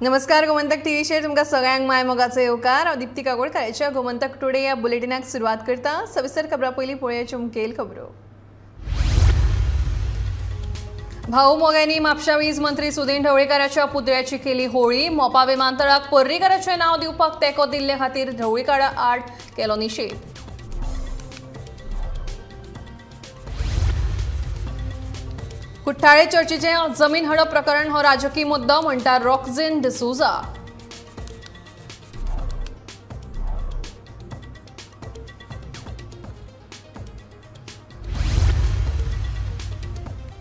नमस्कार गोमंतक टीव्हीचेर तुमकां सगळ्यांक माय मोगाचो येवकार। हांव दीप्ती काकोडकराच्या गोमंतक टुडे ह्या बुलेटिनाक सुरवात करता। सविस्तर खबरां पयलीं पळोवया मुखेल खबरो। भाऊ मोग्यांनी म्हापशा वीज मंत्री सुदीन ढवळीकाराच्या पुतळ्याची केली होळी। मोपा विमानतळाक पर्रीकाराचें नांव दिवपाक तेंको दिल्ले खातीर ढवळीकारा आड केलो निशेध। कुट्टाळे चर्चीचें जमीन हडप प्रकरण हो राजकीय मुद्दो म्हणटा रॉक्झिन डिसूजा।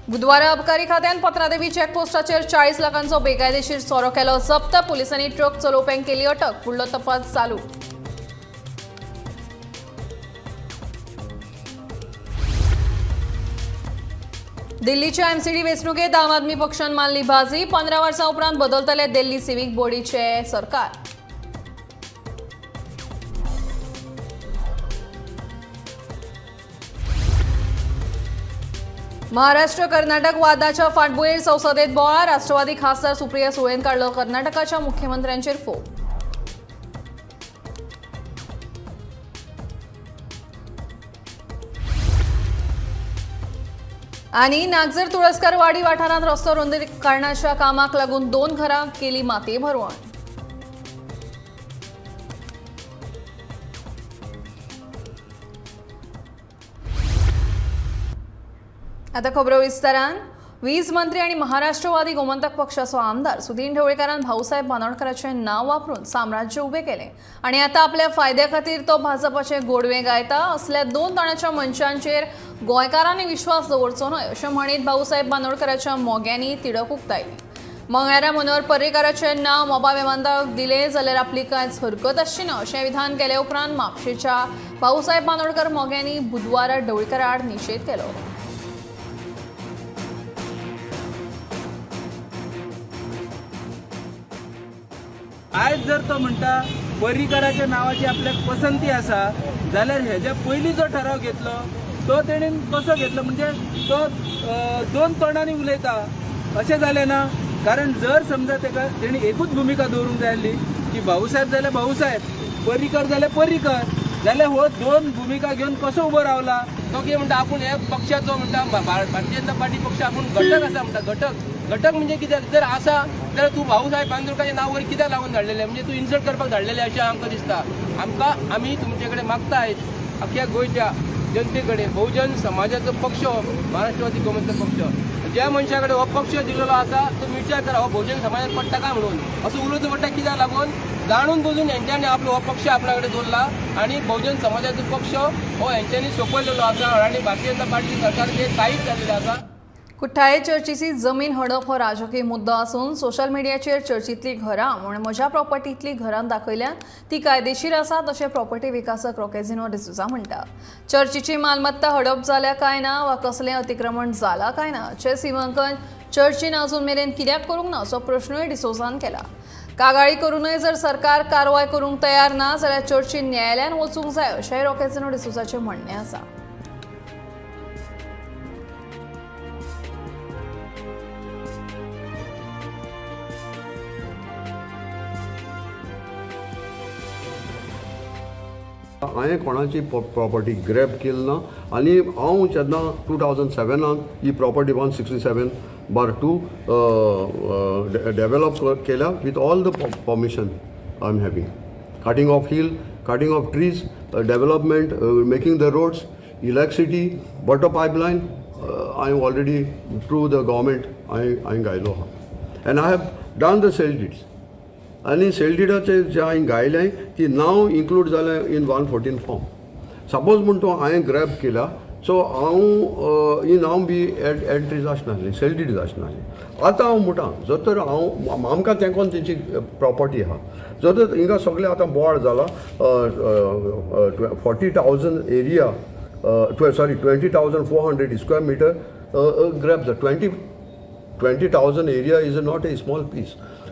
बुधवारा अबकारी खात्यान पत्रादेवी चॅकपोस्टाचेर 40 लाखांचो बेकायदेशीर सोरो केलो जप्त। पुलिसांनी ट्रक चलोवप्यांक केली अटक। फुडलो तपास चालू। दिल्लीच्या एमसीडी वेंचणुकेत आम आदमी पक्षान मारली बाजी। 15 वर्सां उपरांत बदलतले दिल्ली सिव्हिक बॉडीचे सरकार। महाराष्ट्र कर्नाटक वादाच्या फाटभुंयेर संसदेत बोवाळ। राष्ट्रवादी खासदार सुप्रिया सुळेन काडलो कर्नाटकाच्या मुख्यमंत्र्यांचेर फोग। आणि नागझर तुळसकर वाडी वाठारांत रस्तो रुंदीकरणाच्या कामाक लागून 2 घरांक केली माती भरवण। आता खबरो विस्तारान। वीज मंत्री आणि महाराष्ट्रवादी गोमंतक पक्षाचो आमदार सुदीन ढवळीकारान भाऊसाहेब बांदोडकरांचें नांव वापरून साम्राज्य उबें केलें आणि आता आपल्या फायद्या खातीर तो भाजपाचे गोडवे गायता। असल्या 2 तणाच्या मंचांचेर गोंयकारांनी विश्वास दवरचो न्हय अशें म्हणीत भाऊसाहेब बांदोडकरांच्या मोग्यांनी तिडक उक्तायली। मंगळारा मनोहर पर्रीकाराचें नांव मोपा विमानतळाक दिलें जाल्यार आपली कांयच हरकत आसची ना अशें विधान केले उपरांत म्हापशेच्या भाऊसाहेब बांदोडकर मोग्यांनी बुधवारा ढवळीकारा आड निशेध केलो। आज जर तो म्हणटा पर्रीकाराच्या नावाची आपल्याक पसंती आसा जाल्यार हेज्या पयलीं जो ठराव घेतलो तो तेणेन कसो घेतलो म्हणजे तो 2 तोंडांनी उलयता अशें जालें ना। कारण जर समजा तेका तेणी एकूच भुमिका दवरूंक जाय आसली की भाऊसाहेब जाल्यार भाऊसाहेब, पर्रीकर जाल्यार पर्रीकर, जाल्यार हो 2 भुमिका घेवन कसो उबो रावला। तो कितें म्हणटा आपूण हे पक्षाचो म्हणटा भारतीय जनता पार्टी पक्ष आपूण घटक आसा म्हणटा। घटक म्हणजे कित्याक जर आसा जाल्यार तूं भाऊसाहेब बांदोडकराचें नांव वयर कित्याक लागून धाडलेलें म्हणजे तूं इन्सल्ट करपाक धाडलेलें अशें आमकां दिसता। आमी तुमचे कडेन मागता आयज अख्ख्या गोंयच्या जनते कडेन बहुजन समाजाचो पक्ष महाराष्ट्रवादी गोमंतक पक्ष ज्या मनशा कडेन हो पक्ष दिलेलो आसा तो विचार करा हो बहुजन समाजाक पडटा काय म्हणून असो उलोवचो पडटा कित्याक लागून जाणून बुजून हेंच्यांनी आपलो हो पक्ष आपल्या कडेन दवरला आणि बहुजन समाजाचो पक्ष हो हेंच्यांनी सोंपयलेलो आसा आणि भारतीय जनता पार्टी सरकारचे काहीच जाल्लेलें आसा। कुट्टाळे चर्चीची जमीन हडप हो राजकीय मुद्दो आसून सोशल मिडियाचेर चर्चीतली घरां म्हण म्हज्या प्रॉपर्टींतली घरां दाखयल्यान ती कायदेशीर आसात अशें प्रॉपर्टी विकासक रॉकेझिनो डिसूजा म्हणटा। चर्चीची मालमत्ता हडप जाल्या काय ना वा कसलें अतिक्रमण जाला काय ना हाचें सीमांकन चर्चीन अजून मेरेन कित्याक करूंक ना असो प्रश्नूय डिसूजान केला। कागाळी करूनय जर सरकार कारवाय करूंक तयार ना जाल्यार चर्चीन न्यायालयान वचूंक जाय अशेंय रॉकेझिनो डिसूजाचें म्हणणें आसा। हांवें कोणाची प्रॉपर्टी ग्रॅब केली ना आनी हांव जेन्ना 2007 ही प्रॉपर्टी 167/2 डेवलप केल्या with all the permission I am having cutting of hill, cutting of trees, development, making the roads, electricity, water pipeline I have already through the government I गायलो आहा and I have done the sale deeds. आणि sale डिडाचे जे हांवें गायलें ती नांव include जालें in 114 form. Suppose म्हण तूं हांवें ग्रॅब केला सो हांव ही नांव बी एंट्री आसनासली, सेल डीड आसनासली। आतां हांव म्हणटा जर तर हांव आमकां तेंकोन तेंची प्रॉपर्टी आहा जर तर हिंगा सगळें आतां बोवाळ जाला 40,000 एरिया 20,400 स्क्वेअर मिटर ग्रॅब जा 20,000 area is not a small piece.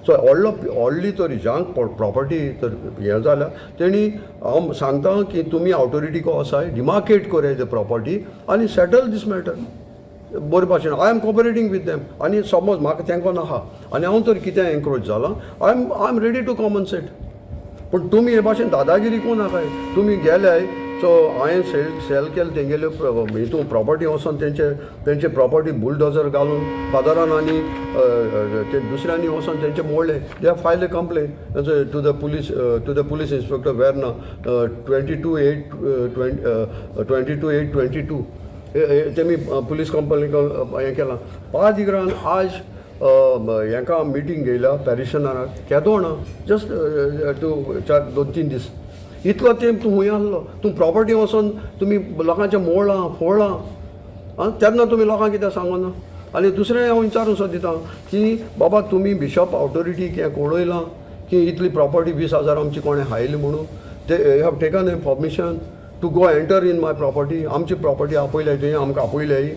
So व्हडली तर ज्यांक प्रॉपर्टी तर हें जाल्या तेणी हांव सांगता की तुमी ऑथॉरिटी को आसाय डिमार्केट कोराय द प्रॉपर्टी आनी सेटल दीस मॅटर बरे भाशेन I am cooperating with them आनी समज म्हाका तेंको नाहा आनी हांव तर कितें एनक्रोच जाला I am ready to compensate पूण तुमी हे भाशेन दादागिरी कोण नाकाय तुमी गेल्याय सो हांवें सेल केले तेंगेले हितू प्रॉपर्टी वचोन तेंचे प्रॉपर्टी बुलडोजर घालून फादरान आनी ते दुसऱ्यांनी वचोन तेंचे मोडले they have filed a complain to the police inspector Verna 22/8/22 तेमी पुलीस कंप्लेन हें केलां 5 दिगरान आज हेंका मिटींग घेयला पॅरिशनराक केदो ना जस्ट 2-3 दीस इतलो तेंप तूं खूंय आसलो तूं प्रॉपर्टी वचोन तुमी लोकांचें मोडलां फोडलां तेन्ना तुमी लोकांक कितें सांगना आनी दुसरें हांव विचारून सो दितां की बाबा तुमी बिशप ऑथॉरिटीक हें कळयलां की इतली प्रॉपर्टी 20,000 आमची कोणें हायली म्हणून ते have taken a permission to go enter in my property आमची प्रॉपर्टी आपयल्या तुवें आमकां आपयल्याय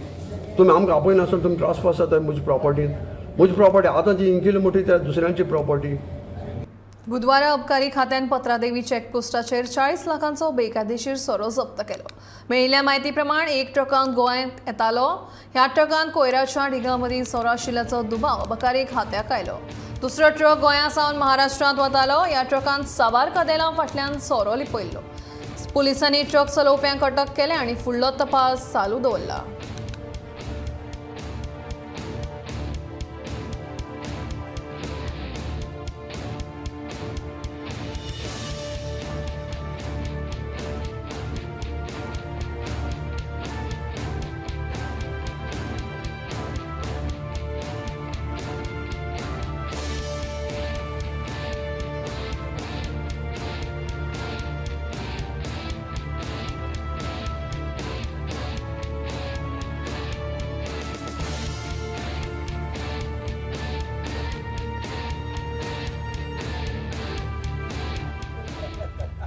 तुमी आमकां आपयनासतना तुमी ट्रान्सफर जाताय म्हजी प्रॉपर्टी आतां जी इंकिली मोठी त्या दुसऱ्यांची प्रॉपर्टी बुधवारा अबकारी खात्यान पत्रादेवी चेकपोस्टाचेर 40 लाखांचो बेकायदेशीर सोरो जप्त केलो मेळिल्ल्या म्हायती प्रमाण एक ट्रकान गोंयांत येतालो ह्या ट्रकान कोयराच्या ढिगा मदीं सोरो आशिल्ल्याचो दुबाव अबकारी खात्याक आयलो दुसरो ट्रक गोंया सावन महाराष्ट्रांत वतालो ह्या ट्रकान साबार कदेलां फाटल्यान सोरो लिपयल्लो पुलिसांनी ट्रक चलोवप्यांक अटक केले आनी फुडलो तपास चालू दवरला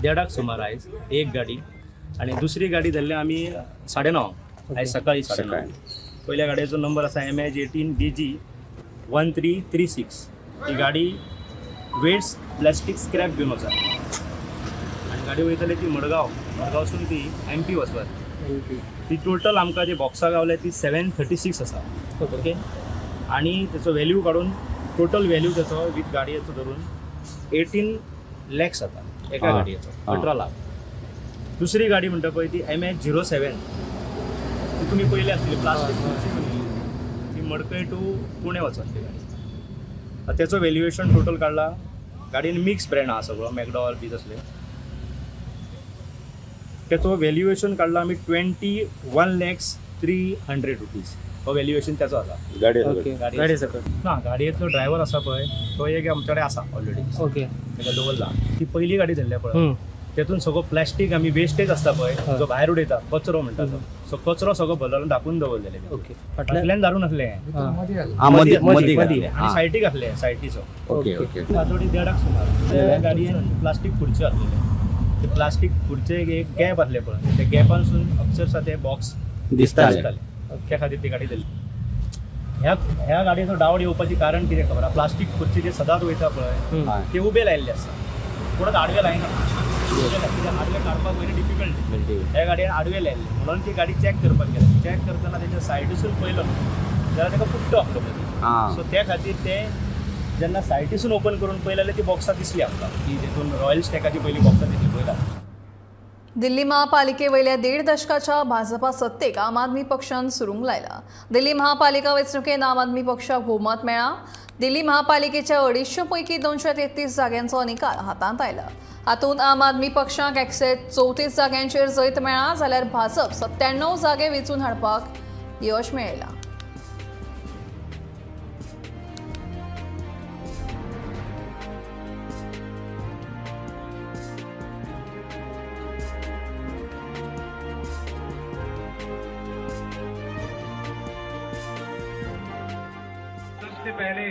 देडाक सुमार आयज एक गाडी आणि दुसरी गाडी धरल्या आमी 9:30 आयज सकाळी 9:30 पहिल्या गाडयेचो नंबर आसा MH18BG1336 ही गाडी वेट्स प्लास्टिक स्क्रॅप घेवन वचा आणि गाडी वयतली ती मडगांवसून ती MP वचपाक ती टोटल आमकां जे बॉक्सा गावल्या ती 736 आसा ओके आणि त्याचो व्हॅल्यू काढून टोटल व्हॅल्यू त्याचो विथ गाडयेचो धरून 18 lakhs जाता एका गाडयेचो 18 लाख दुसरी गाडी म्हणटा पळय ती MH07 ती तुमी पयली आसली प्लास्टीक ती मडकय टू पुणे वचतली गाडी त्याचो व्हॅल्युएशन टोटल काडला गाडयेन मिक्स ब्रँड आहा सगळो मॅकडॉवल बी तसले त्याचो व्हॅल्युएशन काडला आमी 21,300,000 रुपीज हो व्हॅल्युएशन त्याचो आसा गाडी सकट ना गाडयेचो ड्रायव्हर आसा पळय तो एक आमचे कडेन आसा ऑलरेडी ओके ताका दवरला ती पहिली गाडी धरल्या पळय तेतून सगळो प्लास्टीक आमी वेस्टेज आसता पळय जो भायर उडयता कचरो म्हणटा तो सो कचरो सगळो भरलो धाकून दवरलेले ओके फाटल्यान दारून आसले आनी सायटीक आसले सायटीचो ओके ओके फाटोडी 1.5 सुमार त्या गाडयेन प्लास्टीक खुर्च्यो आसलेले ते प्लास्टीक खुर्चेक एक गॅप आसले पळय त्या गॅपानसून अक्षरशः ते बॉक्स दिसताले त्या खातीर ती गाडी धरली ह्या गाडयेचो डावट येवपाची कारण कितें खबर आहा प्लास्टीक खुर्ची जे सदांच वयता पळय ते उबे लायिल्ले आसता कोणूच आडवे लायना आडवे काडपाक व्हेरी डिफिकल्ट ह्या गाडयेन आडवे लायिल्ले म्हणून ती गाडी चॅक करपाक गेली चॅक करतना तेच्या सायडीसून पयलो जाल्यार ताका फुट्टो आसलो सो त्या खातीर ते जेन्ना सायडीसून ओपन करून पळयलें ती बॉक्सां दिसली आमकां की तेतून रॉयल स्टॅकाची पयली बॉक्सां दिसली पळयला दिल्ली महापालिकेवयल्या 1.5 दशकाच्या भाजपा सत्तेक आम आदमी पक्षान सुरूंक लायला दिल्ली महापालिका वेंचणुकेंत आम आदमी पक्षाक भोवमत मेळ्ळा दिल्ली महापालिकेच्या 250 पैकी 233 जाग्यांचो निकाल हातांत आयला हातूंत आम आदमी पक्षाक 134 जाग्यांचेर जैत मेळ्ळा जाल्यार भाजप 97 जागे वेंचून हाडपाक यश मेळयलां सबसे पहले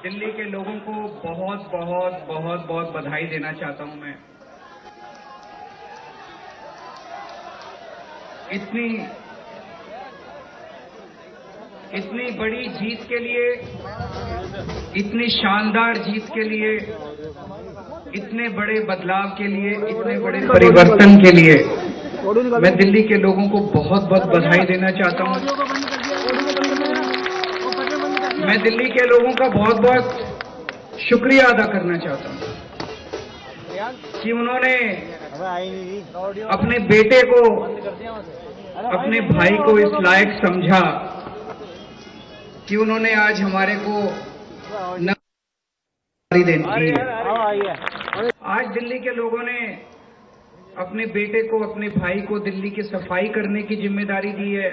दिल्ली के लोगों को बहुत बहुत बहुत बहुत बधाई देना चाहता हूं मैं इतनी बड़ी जीत के लिए इतनी शानदार जीत के लिए इतने बड़े बदलाव के लिए इतने बड़े परिवर्तन के लिए मैं दिल्ली के लोगों को बहुत बहुत बधाई देना चाहता हूं। मैं दिल्ली के लोगों का बहुत बहुत शुक्रिया अदा करना चाहता हूं कि उन्होंने अपने बेटे को, अपने भाई को इस लायक समझा कि उन्होंने आज हमारे को दी है। आज दिल्ली के लोगों ने अपने बेटे को, अपने भाई को दिल्ली की सफाई करने की जिम्मेदारी दी है,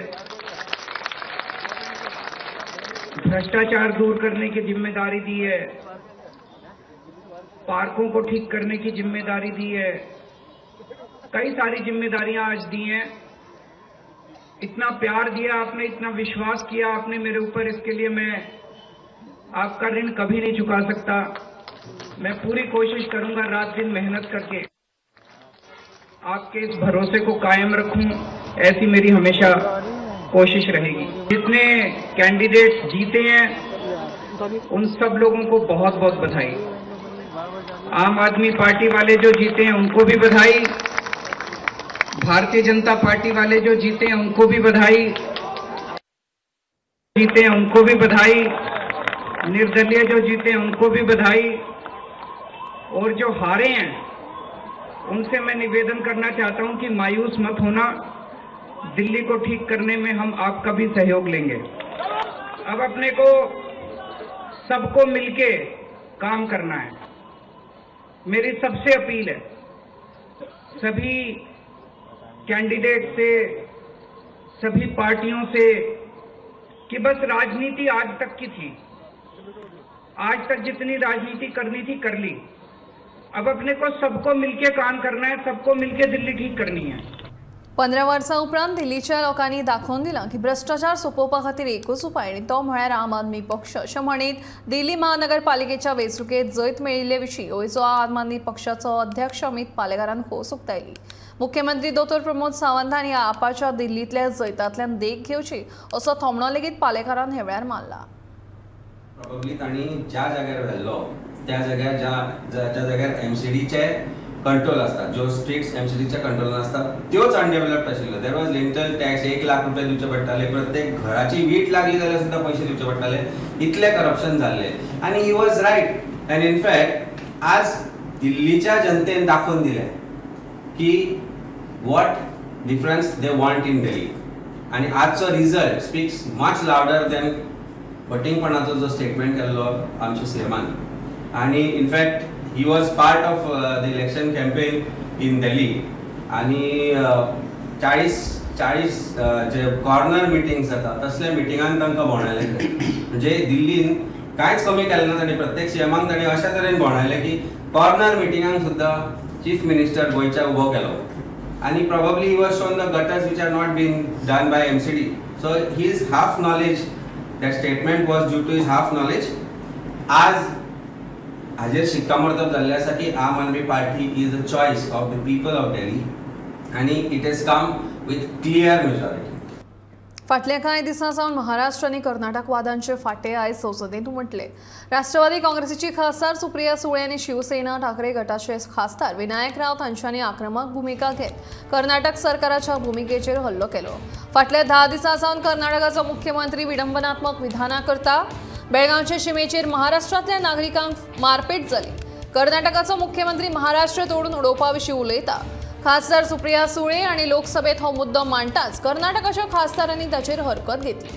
भ्रष्टाचार दूर करने की जिम्मेदारी दी है, पार्कों को ठीक करने की जिम्मेदारी दी है, कई सारी जिम्मेदारियां आज दी हैं। इतना प्यार दिया आपने, इतना विश्वास किया आपने मेरे ऊपर, इसके लिए मैं आपका ऋण कभी नहीं चुका सकता। मैं पूरी कोशिश करूंगा रात दिन मेहनत करके आपके इस भरोसे को कायम रखूं, ऐसी मेरी हमेशा कोशिश रहेगी। जितने कैंडिडेट्स जीते हैं उन सब लोगों को बहुत बहुत बधाई। आम आदमी पार्टी वाले जो जीते हैं उनको भी बधाई, भारतीय जनता पार्टी वाले जो जीते हैं उनको भी बधाई, जीते हैं उनको भी बधाई, निर्दलीय जो जीते हैं उनको भी बधाई, और जो हारे हैं उनसे मैं निवेदन करना चाहता हूं कि मायूस मत होना, दिल्ली को ठीक करने में हम आपका भी सहयोग लेंगे। अब अपने को सबको मिलके काम करना है। मेरी सबसे अपील है सभी कैंडिडेट से, सभी पार्टियों से, कि बस राजनीति आज तक की थी, आज तक जितनी राजनीति करनी थी कर ली। अब अपने को सबको मिलके काम करना है, सबको मिलके दिल्ली ठीक करनी है। 15 वर्सां उपरांत दिल्लीच्या लोकांनी दाखवून दिला की भ्रष्टाचार सोपोवपा खातीर एकूच उपाय आनी तो म्हळ्यार आम आदमी पक्ष। अशें म्हणीत दिल्ली महानगरपालिकेच्या वेंचणुकेत जैत मेळिल्ले विशीं गोंयचो आम आदमी पक्षाचो अध्यक्ष अमित पालेकारान खोस उक्तायली। मुख्यमंत्री दोतोर प्रमोद सावंत हांणी आपाच्या दिल्लींतल्या जैतांतल्यान देख घेवची असो थोमणो लेगीत पालेकारान हे वेळार मारला। प्रोबेबली तांणी ज्या जाग्यार व्हेल्लो त्या जाग्यार ज्या जाग्यार एमसीडीचे कंट्रोल असतात, जो स्ट्रीट्स एमसीडीच्या कंट्रोलान असतात त्योच अनडेव्हलप्ड आशिल्लो। There was lintel tax 1 lakh रुपये दिवचे पडटाले, प्रत्येक घराची वीट लागली जाल्यार सुद्धा पैसे दिवचे पडटाले, इतले करप्शन जाल्ले। आणि he was right. And in fact आज दिल्लीच्या जनतेन दाखवून दिले की what difference they want in Delhi. आणि आजचो result speaks much louder than फटिंगपणाचो जो स्टेटमेंट केल्लो आमच्या सीएमान। आणि in fact he was part of the election campaign in Delhi. आणि 40 जे कॉर्नर मिटिंग्स जातात तसल्या मिटिंगांत तांकां भोंवडायले। म्हणजे दिल्लीन कांयच कमी केलें ना तांणी, प्रत्येक सीएमाक तांणी अशा तरेन भोंवडायले की कॉर्नर मिटिंगांक सुद्धा चीफ मिनिस्टर गोंयच्या उबो केलो। आणि probably he was shown the gutters which are not been done by MCD. So he's half knowledge, that statement was due to his half knowledge. आज हाजेर शिक्कामोर्तब जाल्ले आसा की Aam Aadmi Party is a choice of the people of Delhi आणि it has come with clear majority. फाटल्या कांय दिसां सावन महाराष्ट्र आनी कर्नाटक वादांचे फाटे आयज संसदेंत उमटले। राष्ट्रवादी काँग्रेसीची खासदार सुप्रिया सुळे आनी शिवसेना ठाकरे गटाचे खासदार विनायक रावत हांच्यांनी आक्रमक भुमिका घेत कर्नाटक सरकाराच्या भुमिकेचेर हल्लो केलो। फाटल्या 10 दिसां सावन कर्नाटकाचो मुख्यमंत्री विडंबनात्मक विधानां करता। बेळगांवचे शिमेचेर महाराष्ट्रांतल्या नागरिकांक मारपेट जाली। कर्नाटकाचो मुख्यमंत्री महाराष्ट्र तोडून उडोवपा विशीं उलयता। खासदार सुप्रिया सुळे आणि लोकसभेत हो मुद्दो मांडटाच कर्नाटकाच्या खासदारांनी ताचेर हरकत घेतली।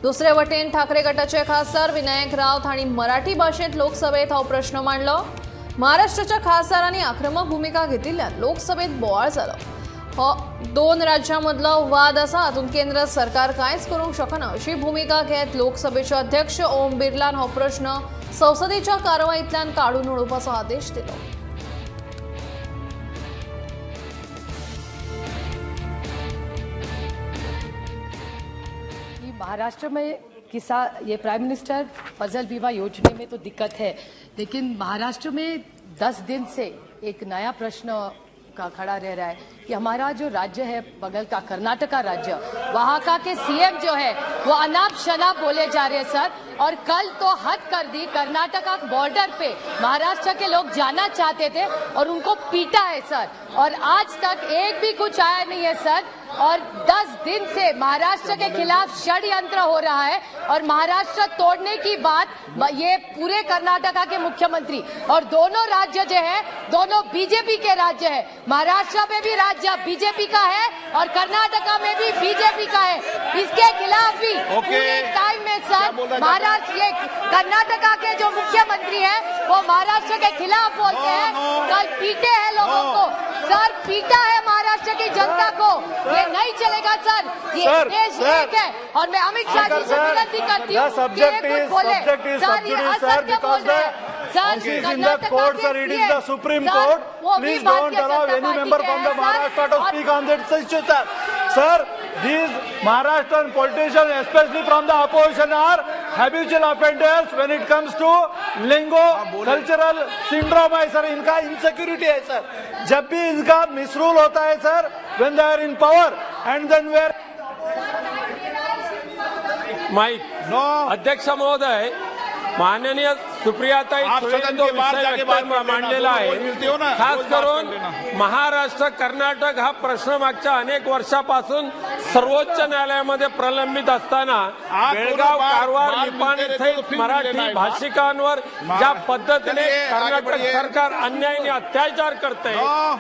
दुसरे वटेन ठाकरे गटाचे खासदार विनायक रावत हांणी मराठी भाशेंत लोकसभेत हो प्रश्न मांडलो। महाराष्ट्राच्या खासदारांनी आक्रमक भूमिका घेतिल्ल्यान लोकसभेत बोवाळ जालो। हो 2 राज्यांमदलो वाद आसा, हातूंत केंद्र सरकार कांयच करूंक शकना अशी भूमिका घेत लोकसभेचे अध्यक्ष ओम बिर्लान हो प्रश्न संसदेच्या कारवाईंतल्यान काडून उडोवपाचो आदेश दिलो। महाराष्ट्र में ये प्राइम मिनिस्टर फसल बीमा योजना में तो दिक्कत है, लेकिन महाराष्ट्र में 10 दिन से एक नया प्रश्न का खड़ा रह रहा है कि हमारा जो राज्य है बगल का कर्नाटक का राज्य, वहाँ का के सीएम जो है वो अनाप शनाप बोले जा रहे हैं। सर, और कल तो हद कर दी, कर्नाटका बॉर्डर पे महाराष्ट्र के लोग जाना चाहते थे और उनको पीटा है सर, और आज तक एक भी कुछ आया नहीं है सर। और 10 दिन से महाराष्ट्र के खिलाफ षड्यंत्र हो रहा है और महाराष्ट्र तोड़ने की बात ये पूरे कर्नाटका के मुख्यमंत्री, और दोनों राज्य जो है दोनों बीजेपी के राज्य है। महाराष्ट्र में भी राज्य बीजेपी का है और कर्नाटका में भी बीजेपी का है। इसके खिलाफ भी पूरे टाइम में सर महाराष्ट्र ये कर्नाटका के जो मुख्यमंत्री है वो महाराष्ट्र के खिलाफ बोलते हैं। कल पीटे हैं लोगों को सर, पीटा है महाराष्ट्र की जनता को। ये नहीं चलेगा सर, ये देश एक है। और मैं अमित शाह जी से विनती करती हूँ कि ये कुछ बोले सर, ये असत्य बोल रहे हैं sir. Karnataka it is the Supreme Court. Please don't allow any member from the Maharashtra to speak on this issue, sir. Sir, these Maharashtrian politicians, especially from the opposition, are habitual offenders when it comes to lingo cultural syndrome है sir, इनका insecurity है sir. जब भी इनका misrule होता है sir, when they are in power and then where mic अध्यक्ष महोदय, माननीय सुप्रियाताई सुळेंनी विषय मांडलेला आहे। खास करून महाराष्ट्र कर्नाटक हा प्रश्न मागच्या अनेक वर्षापासून सर्वोच्च न्यायालयामध्ये प्रलंबित असताना बेळगाव, कारवार, निपाणी सहित मराठी भाषिकांवर ज्या पद्धतीने कर्नाटक सरकार अन्यायाने अत्याचार करते,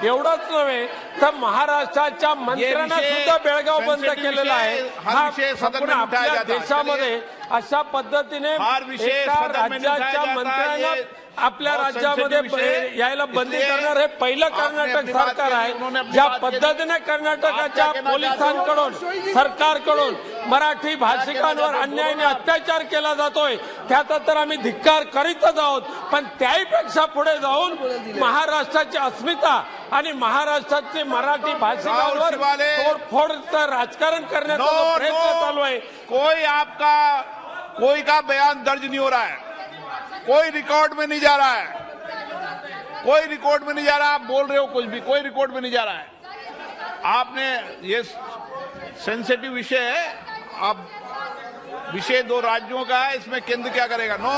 एवढंच नव्हे तर महाराष्ट्राच्या मंत्र्यांना सुद्धा बेळगाव बंद केलेला आहे। हा संपूर्ण आपल्या देशामध्ये अशा पद्धतीने एका राज्याच्या मंत्र्यांना आपल्या राज्यामध्ये यायला बंदी करणार हे पहिलं कर्नाटक सरकार आहे। ज्या पद्धतीने कर्नाटकाच्या पोलिसांकडून सरकारकडून मराठी भाषिकांवर अन्यायाने अत्याचार केला जातोय त्याचा तर आम्ही धिक्कार करीतच आहोत, पण त्याहीपेक्षा पुढे जाऊन महाराष्ट्राची अस्मिता आणि महाराष्ट्राचे मराठी भाषिकांवर तोडफोडचं राजकारण करण्याचा प्रयत्न चालू आहे। कोई का बयान दर्ज नहीं हो रहा है, कोई रिकॉर्ड में नहीं जा रहा है, कोई रिकॉर्ड में नहीं जा रहा। आप बोल रहे हो कुछ भी, कोई रिकॉर्ड में नहीं जा रहा है। आपने ये सेंसिटिव विषय है, अब विषय 2 राज्यों का है, इसमें केंद्र क्या करेगा? नो।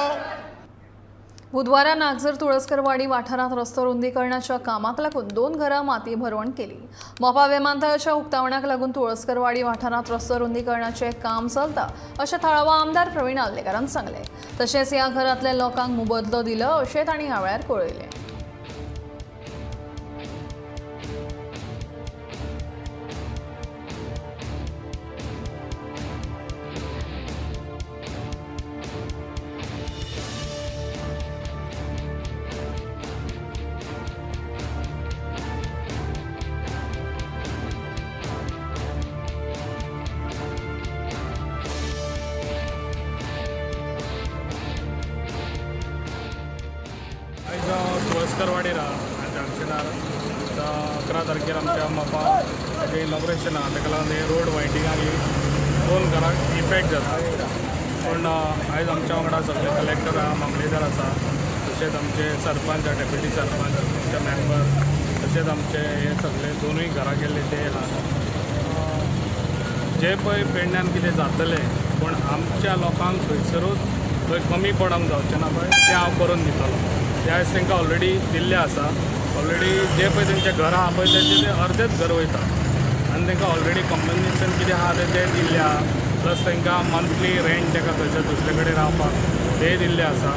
बुधवारा नागझर तुळसकरवाडी वाठारात रस्तो रुंदीकरणाच्या कामाक लागून 2 घरां माती भरवण केली। मोपा विमानतळाच्या उक्तावण्याक लागून तुळसकरवाडी वाठारात रस्तो रुंदीकरणाचे काम चलता अशें थळावा आमदार प्रवीण आल्लेकरान सांगले। तशेंच ह्या घरांतल्या लोकांक मोबदलो दिलो अशें तांणी ह्या वेळार कळयलें। तुळसकरवाडी जंक्शनार 11 तारखेर आमच्या मोपा इनॉग्रेशन आहा, ताका लागून हे रोड वायडिंगाक 2 घरांक इफेक्ट जाता। पूण आयज आमच्या वांगडा सगळे कलेक्टर आहा, मामलेदार आसा, तशेंच आमचे सरपंच, डेप्युटी सरपंच, आमचे मेंबर, तशेंच आमचे हे सगळे 2य घरां गेल्ले ते आहा। जे पळय पेडण्यान कितें जातलें पूण आमच्या लोकांक खंयसरूच थंय कमी पडोंक जावचें ना पळय, तें हांव करून दितलो। ते आयज तांकां ऑलरेडी दिल्ले आसा। ऑलरेडी जे पळय तेंचे घरां आहा पळय तेचे ते अर्देच घर वयता आनी तांकां ऑलरेडी कॉम्पन्सेशन कितें आहा तें दिल्लें आहा, प्लस तांकां मंथली रेंट ताका खंयच्या दुसरे कडेन रावपाक ते दिल्ले आसा,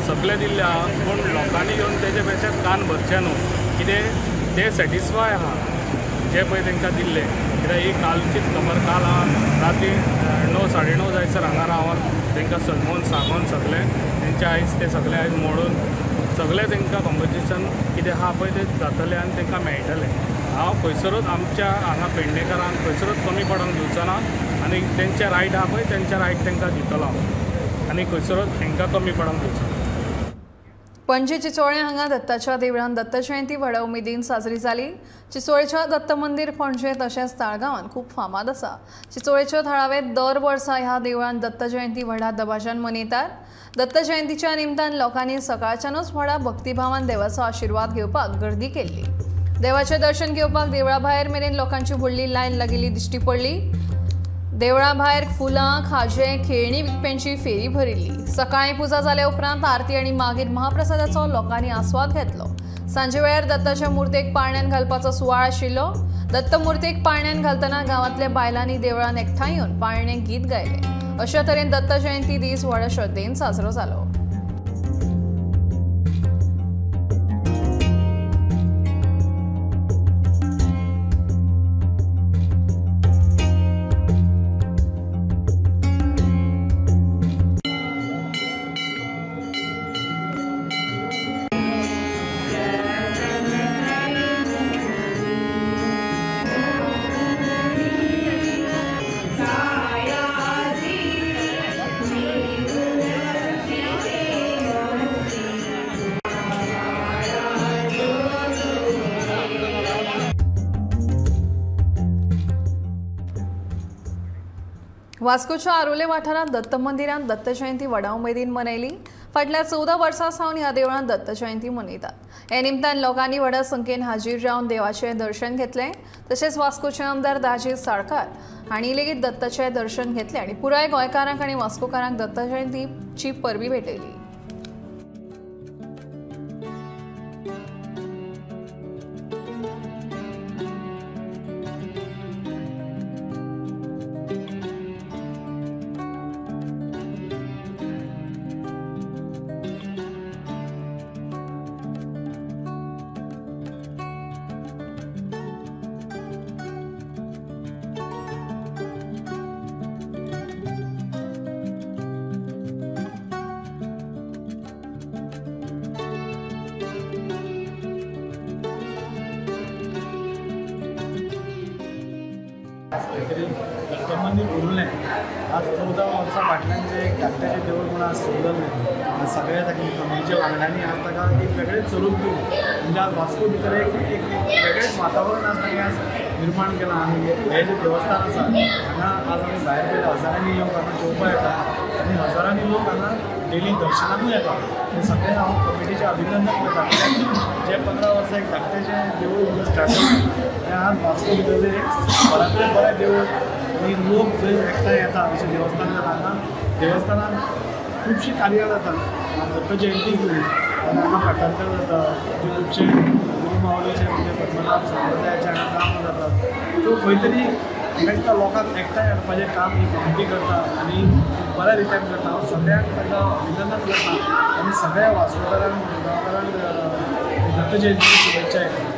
सगळें दिल्लें आहा। पूण लोकांनी येवन तेजे पेक्षा कान भरचे न्हू, कितें ते सॅटिस्फाय आहा जे पळय तांकां दिल्लें। कित्याक ही कालचीच खबर, काल हांव राती 9 साडे 9 जायसर हांगा रावन तांकां सजमून सांगून सगळें तेंचे आयज ते सगळें आयज मोडून सगळें तांकां कॉम्पन्सेशन कितें आहा पळय तें जातलें आनी तांकां मेळटलें। हांव खंयसरूच आमच्या हांगा पेडणेकरांक खंयसरूच कमी पडोंक दिवचो ना आनी तेंचे रायट आहा पळय तेंचे रायट तांकां दितलो हांव आनी खंयसरूच तांकां कमी पडोंक दिवचो ना। पणजी चिंचोळे हांगा दत्ताच्या देवळान दत्त जयंती व्हड्या उमेदीन साजरी जाली। चिंचोळेच्या दत्त मंदिर पणजे तशेंच ताळगांवान खूब फामाद आसा। चिंचोळेच्या थळावे दर वर्सा ह्या देवळान दत्त जयंती व्हड्या दबाज्यान मनयतात। दत्त जयंतीच्या निमतान लोकांनी सकाळच्यानूच व्हडा भक्तिभावान देवाचो आशिर्वाद घेवपाक गर्दी केल्ली। देवाचें दर्शन घेवपाक देवळा भायर मेरेन लोकांची व्हडली लायन लागिल्ली दिश्टी पडली। देवळा भायर फुलां खाजें खेळणी विकप्यांची फेरी भरिल्ली। सकाळी पुजा जाल्या उपरांत आरती आनी मागीर महाप्रसादाचो लोकांनी आस्वाद घेतलो। सांजे वेळार दत्ताच्या मुर्तेक पाळण्यांत घालपाचो सुवाळ आशिल्लो। दत्त मुर्तेक पाळण्यांत घालतना गांवांतल्या बायलांनी देवळांत एकठांय येवन पाळणे गीत गायले। अशा तरेन दत्त जयंती दीस व्हड श्रद्धेन साजरो जालो। वास्कोच्या आरोले वाठारात दत्त मंदिरात दत्त जयंती व्हडा उमेदीन मनयली। फाटल्या 14 वर्सां सावन ह्या देवळांत दत्त जयंती मनयतात। हे निमतान लोकांनी व्हडा संख्येन हाजीर रावन देवाचें दर्शन घेतलें। तशेंच वास्कोचे आमदार दाजी साळकार हांणी लेगीत दत्ताचें दर्शन घेतलें आनी पुराय गोंयकारांक आनी वास्कोकारांक दत्त जयंतीची परबी भेटयली। दत्तमंदिर उरलें आज 14 वर्सां फाटल्यान जे एक धाकटेंशें देवूळ म्हणून आज सुरलें सगळ्या कम्युनिटीच्या वांगड्यांनी आज ताका एक वेगळेंच स्वरूप दिलें। म्हणजे आज वास्को भितर एक वेगळेंच वातावरण आज ताणें आज निर्माण केलां। आनी हें जें देवस्थान आसा हांगा आज आमी भायर पयल्या हजारांनी लोक हांगा जेवपाक येतात आनी हजारांनी लोक हांगा डेली दर्शनाकूय येतात। हें सगळें हांव कमिटीचें अभिनंदन करतां। जे 15 वर्सां एक धाकटेंशें देवूळ स्टार्ट केलें तें आज वास्को भितर एक बऱ्यांतलें बरें देवूळ आनी लोक जंय एकठांय येता अशें देवस्थानांत हांगा देवस्थानांत खुबशीं कार्यां जातात। दत्त जयंतीक हांगा पाठांतर जाता खुबशे गुरू माऊलीचे म्हणजे पद्मनाभ संप्रदायाचे हांगा काम जातात। सो खंय तरी हांगा लोकांक एकठांय हाडपाचें काम ही कमिटी करता आनी बऱ्या रितीन करता। हांव सगळ्यांक ताका अभिनंदन करता आनी सगळ्या वास्कोकारांक गांवकारांक दत्त जयंतीची शुभेच्छा दिता।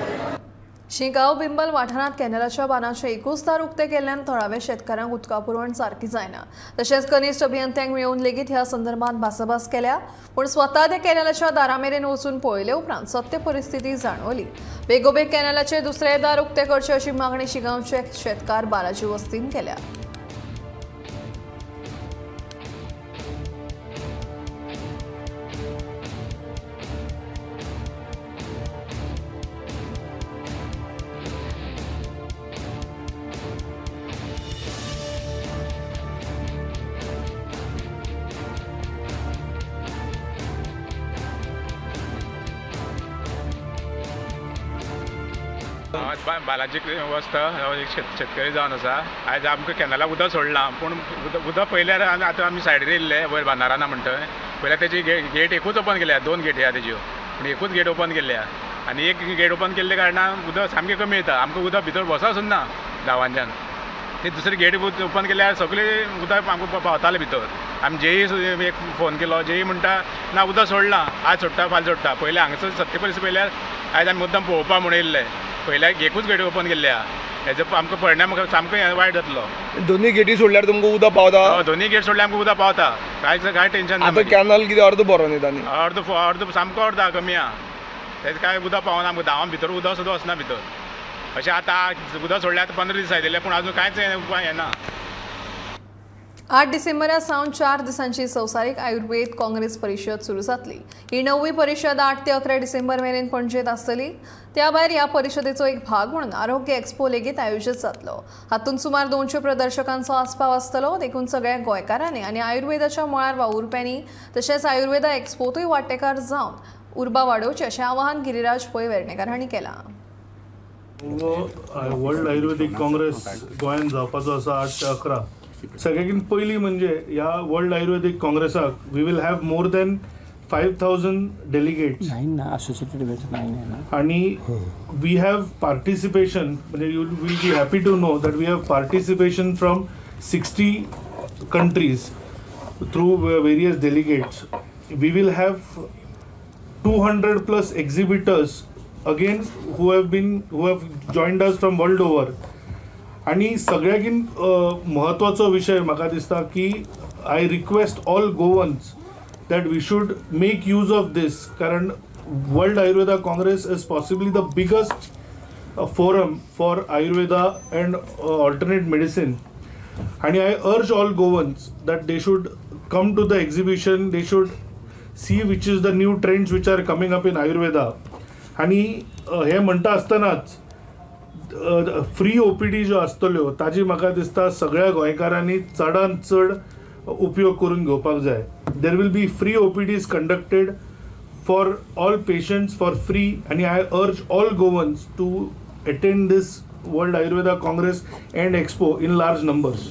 शिगांव बिंबल वाठारांत कॅनलाच्या बांदाचे 21 दार उक्ते केल्ल्यान थळाव्या शेतकारांक उदका पुरवण सारकी जायना। तशेंच कनिश्ट अभियंत्यांक मेळून लेगीत ह्या संदर्भात भासाभास केल्या, पूण स्वता ते कॅनलाच्या दारामेरेन वचून पळयले उपरांत सत्य परिस्थिती जाणवली। बेगोबेग कॅनलाचे दुसरे दार उक्ते करचे अशी मागणी शिगांवचे शेतकार बालाजी वस्तीन केल्या। बालाजी वस्त एक शेतकरी जावन आसा। आयज आमकां कॅनलाक उदक सोडलां पूण उदक पयल्यार आतां आमी सायडीन येयल्ले वयर बांदाराना म्हणटा पयल्यार तेजी गेट एकूच ओपन केल्या, 2 गेटी आहा तेज्यो पूण एकूच गेट ओपन केल्या आनी एक गेट ओपन केल्ले कारणान उदक सामकें कमी येता। आमकां उदक भितर बसों सुद्दां गांवांच्यान ती दुसरी गेट ओपन केल्यार सगळें उदक आमकां पावतालें भितर। आमी जेई एक फोन केलो, जेई म्हणटा ना उदक सोडलां, आज सोडटा फाल्यां सोडटा। पयलें हांगासर सत्य परिस्थिती पयल्यार आयज आमी मुद्दाम पळोवपा म्हणून येयल्ले। पयल्यार एकूच गेटी ओपन केल्ल्या हेजो आमकां परिणाम सामको वायट जातलो। दोन्ही गेटी सोडल्यार तुमकां उदक पावता? दोन्ही गेट सोडल्यार आमकां उदक पावता, कांय टेन्शन ना। आतां कॅनल कितें अर्द भरून येता न्ही? अर्द सामको अर्द कमी आहा, तेजे कांय उदक पावना आमकां। धांवां भितर उदक सुद्दां वचना भितर। अशें आतां उदक सोडल्यार 15 दीस जायले पूण अजून कांयच उपाय येना। 8 डिसेंबरा सावन 4 दिसांची संवसारीक आयुर्वेद काँग्रेस परिशद सुरू जातली। ही 9वी परिशद 8 ते 11 डिसेंबर मेरेन पणजेंत आसतली। त्या भायर ह्या परिशदेचो एक भाग म्हणून आरोग्य एक्सपो लेगीत आयोजीत जातलो। हातूंत सुमार 200 प्रदर्शकांचो आस्पाव आसतलो। देखून सगळ्या गोंयकारांनी आनी आयुर्वेदाच्या मळार वावुरप्यांनी तशेंच आयुर्वेदा एक्सपोतूय वांटेकार जावन उर्बा वाडोवचें अशें आवाहन गिरिराज पै वेर्णेकार हांणी केलां। वर्ल्ड आयुर्वेदिक काँग्रेस गोंयांत जावपाचो आसा 8 ते 11 सगळ्यात पहिली म्हणजे ह्या वर्ल्ड आयुर्वेदिक काँग्रेसाक we will have more than 5,000 delegates आणि वी हॅव पार्टिसिपेशन म्हणजे you will be happy to know that we have participation from 60 countries through various delegates. We will have 200 plus exhibitors again who have joined us from world over. आणि सगळ्यात महत्वाचा विषय म्हाका दिसता की I request all Goans that we should make use of this कारण World Ayurveda Congress is possibly the biggest forum for Ayurveda and alternate medicine. And I urge all Goans that they should come to the exhibition, they should see which is the new trends which are coming up in Ayurveda. आणि हे म्हणटा आसतनाच free OPD जो आसतल्यो ताजी म्हाका दिसता सगळ्या गोंयकारांनी चडांत चड उपयोग करून घेवपाक जाय. There will be free OPDs conducted for all patients for free and I urge all Goans to attend this World Ayurveda Congress and Expo in large numbers.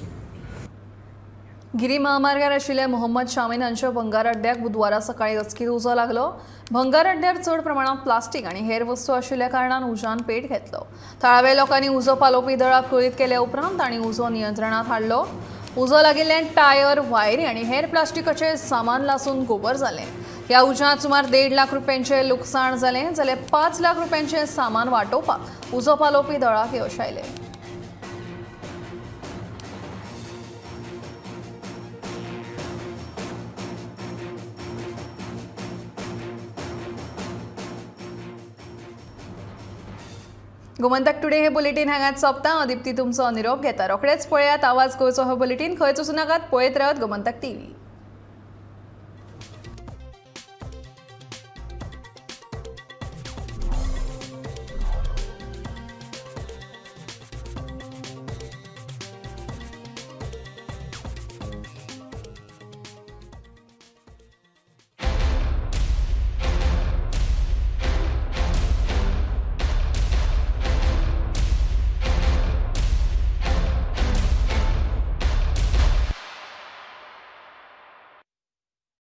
गिरी महामार्गार आशिल्ल्या मोहम्मद शामीन हांच्या भंगार अड्ड्याक बुधवारा सकाळी अचकीत उजो लागलो. भंगार अड्ड्यार चड प्रमाणात प्लास्टीक आणि हेर वस्तू आशिल्ल्या कारणान उजान पेट घेतलो. थळाव्या लोकांनी उजो पालोवपी दळाक कळीत केल्या उपरांत तांणी उजो नियंत्रणात हाडलो. उजो लागिल्ले टायर, वायरी आणि हेर प्लास्टिकाचे सामान लासून गोबर जालें. ह्या उज्यांत सुमार 1.5 लाख रुपयांचे लुकसाण जालें जाल्यार 5 लाख रुपयांचे सामान वाटोवपाक उजो पालोवपी दळाक यश आयलें. गोमंतक टुडे हे बुलेटिन हांगाच सोंपता. दिप्ती तुमचो निरोप घेता. रोखडेच पळयात आवाज गोंयचो हो बुलेटिन. खंयच वचूं नाकात, पळयत रावत गोमंतक TV.